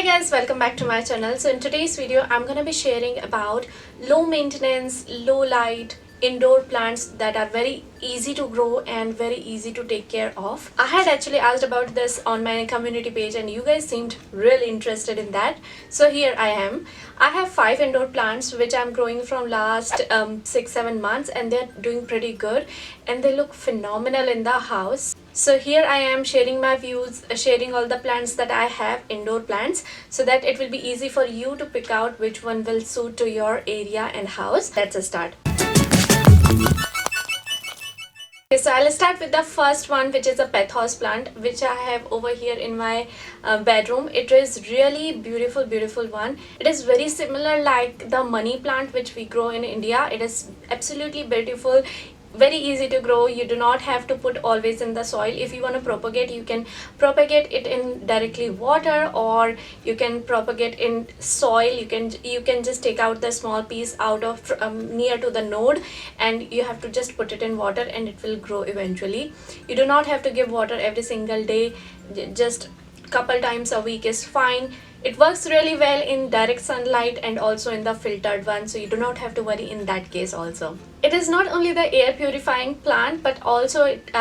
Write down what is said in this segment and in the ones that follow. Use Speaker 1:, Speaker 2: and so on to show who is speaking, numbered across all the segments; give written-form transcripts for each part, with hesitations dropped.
Speaker 1: guys, welcome back to my channel. So in today's video I'm going to be sharing about low maintenance, low light indoor plants that are very easy to grow and very easy to take care of. I had actually asked about this on my community page and you guys seemed really interested in that. So here I am. I have 5 indoor plants which I'm growing from last 6-7 months, and they're doing pretty good and they look phenomenal in the house. So here I am sharing my views, sharing all the plants that I have, indoor plants, so that it will be easy for you to pick out which one will suit to your area and house. Let's start. Okay, so I'll start with the first one, which is a Pothos plant, which I have over here in my bedroom. It is really beautiful one. It is very similar like the money plant which we grow in India. It is absolutely beautiful, very easy to grow. You do not have to put always in the soil. If you want to propagate, you can propagate it in directly water, or you can propagate in soil. You can just take out the small piece out of near to the node, and you have to just put it in water and it will grow eventually. You do not have to give water every single day, just couple times a week is fine. It works really well in direct sunlight and also in the filtered one, so you do not have to worry in that case also. It is not only the air purifying plant, but also it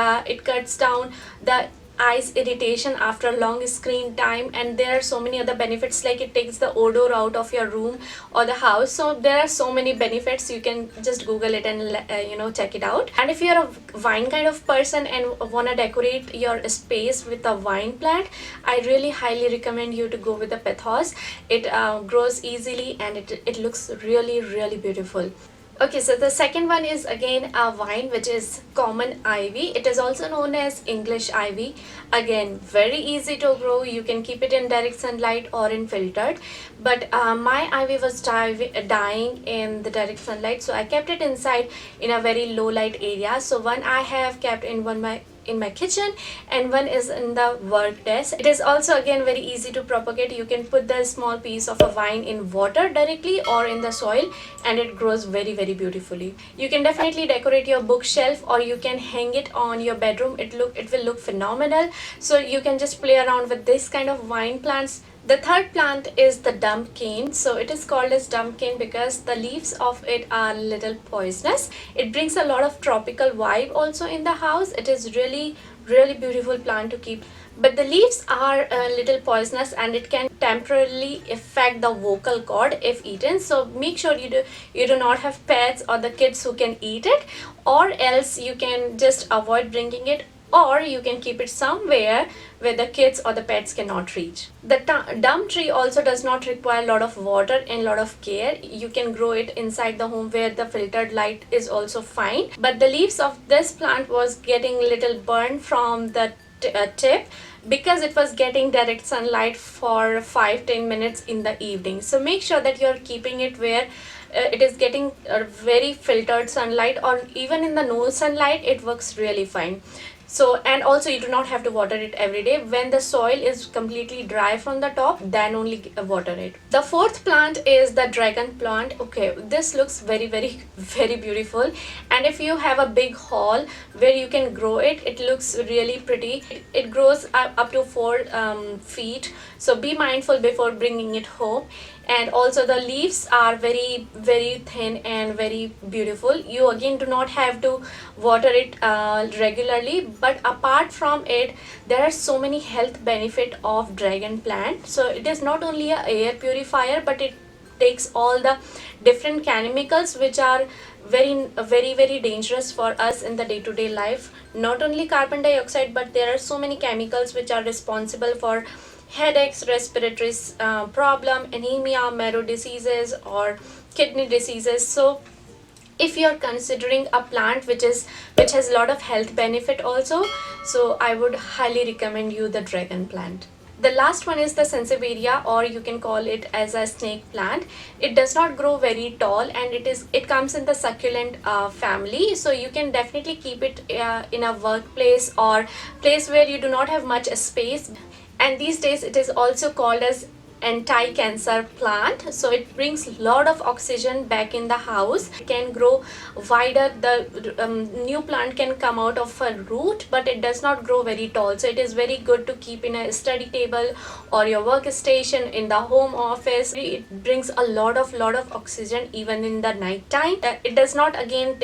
Speaker 1: cuts down the eyes irritation after long screen time, and there are so many other benefits, like it takes the odor out of your room or the house. So there are so many benefits. You can just google it and check it out. And if you're a wine kind of person and want to decorate your space with a wine plant, I really highly recommend you to go with the Pothos. It grows easily and it looks really beautiful. Okay, so the second one is again a vine, which is common ivy. It is also known as English ivy. Again, very easy to grow. You can keep it in direct sunlight or in filtered. But my ivy was dying in the direct sunlight, so I kept it inside in a very low light area. So one I have kept in my kitchen and one is in the work desk. It is also again very easy to propagate. You can put the small piece of a vine in water directly or in the soil and it grows very beautifully. You can definitely decorate your bookshelf, or you can hang it on your bedroom. It will look phenomenal. So you can just play around with this kind of vine plants. The third plant is the dump cane. So it is called as dump cane because the leaves of it are little poisonous. It brings a lot of tropical vibe also in the house. It is really beautiful plant to keep, but the leaves are a little poisonous and it can temporarily affect the vocal cord if eaten. So make sure you do not have pets or the kids who can eat it, or else you can just avoid bringing it, or you can keep it somewhere where the kids or the pets cannot reach. The dump tree also does not require a lot of water and a lot of care. You can grow it inside the home where the filtered light is also fine. But the leaves of this plant was getting little burned from the tip because it was getting direct sunlight for 5-10 minutes in the evening. So make sure that you're keeping it where it is getting very filtered sunlight, or even in the no sunlight it works really fine. So, and also you do not have to water it every day. When the soil is completely dry from the top, then only water it. The fourth plant is the dragon plant. Okay, this looks very beautiful, and if you have a big hall where you can grow it, it looks really pretty. It grows up to 4 feet, so be mindful before bringing it home. And also the leaves are very thin and very beautiful. You again do not have to water it regularly, but apart from it, there are so many health benefit of dragon plant. So it is not only a air purifier, but it takes all the different chemicals which are very dangerous for us in the day-to-day life. Not only carbon dioxide, but there are so many chemicals which are responsible for headaches, respiratory problem, anemia, marrow diseases, or kidney diseases. So if you're considering a plant which has a lot of health benefit also, so I would highly recommend you the dragon plant. The last one is the sansevieria, or you can call it as a snake plant. It does not grow very tall, and it comes in the succulent family. So you can definitely keep it in a workplace or place where you do not have much space. And these days it is also called as anti-cancer plant. So it brings lot of oxygen back in the house. It can grow wider. The new plant can come out of a root, but it does not grow very tall. So it is very good to keep in a study table or your workstation, in the home office. It brings a lot of oxygen even in the night time. It does not again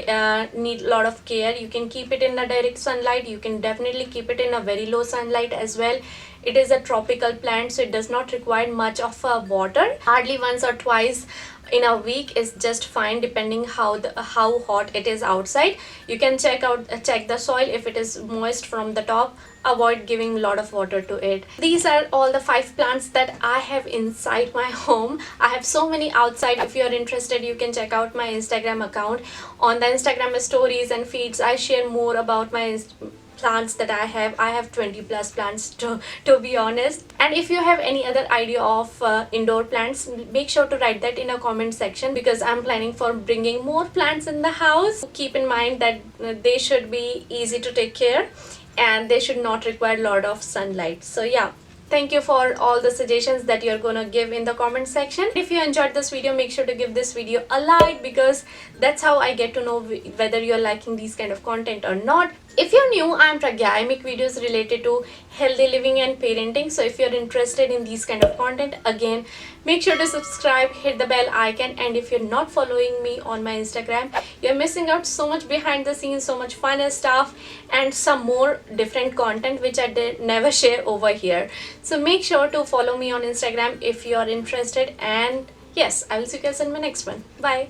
Speaker 1: need a lot of care. You can keep it in the direct sunlight. You can definitely keep it in a very low sunlight as well. It is a tropical plant, so it does not require much of water. Hardly once or twice in a week is just fine, depending how hot it is outside. You can check the soil. If it is moist from the top, avoid giving a lot of water to it. These are all the 5 plants that I have inside my home. I have so many outside. If you are interested, you can check out my Instagram account. On the Instagram stories and feeds, I share more about my plants that I have 20 plus plants to be honest. And if you have any other idea of indoor plants, make sure to write that in a comment section, because I'm planning for bringing more plants in the house. Keep in mind that they should be easy to take care and they should not require a lot of sunlight. So yeah, thank you for all the suggestions that you're gonna give in the comment section. If you enjoyed this video, make sure to give this video a like, because that's how I get to know whether you're liking these kind of content or not. If you're new, I'm Pragya. I make videos related to healthy living and parenting. So if you're interested in these kind of content, again, make sure to subscribe, hit the bell icon. And if you're not following me on my Instagram, you're missing out so much behind the scenes, so much fun stuff, and some more different content which I did never share over here. So make sure to follow me on Instagram if you're interested. And yes, I will see you guys in my next one. Bye.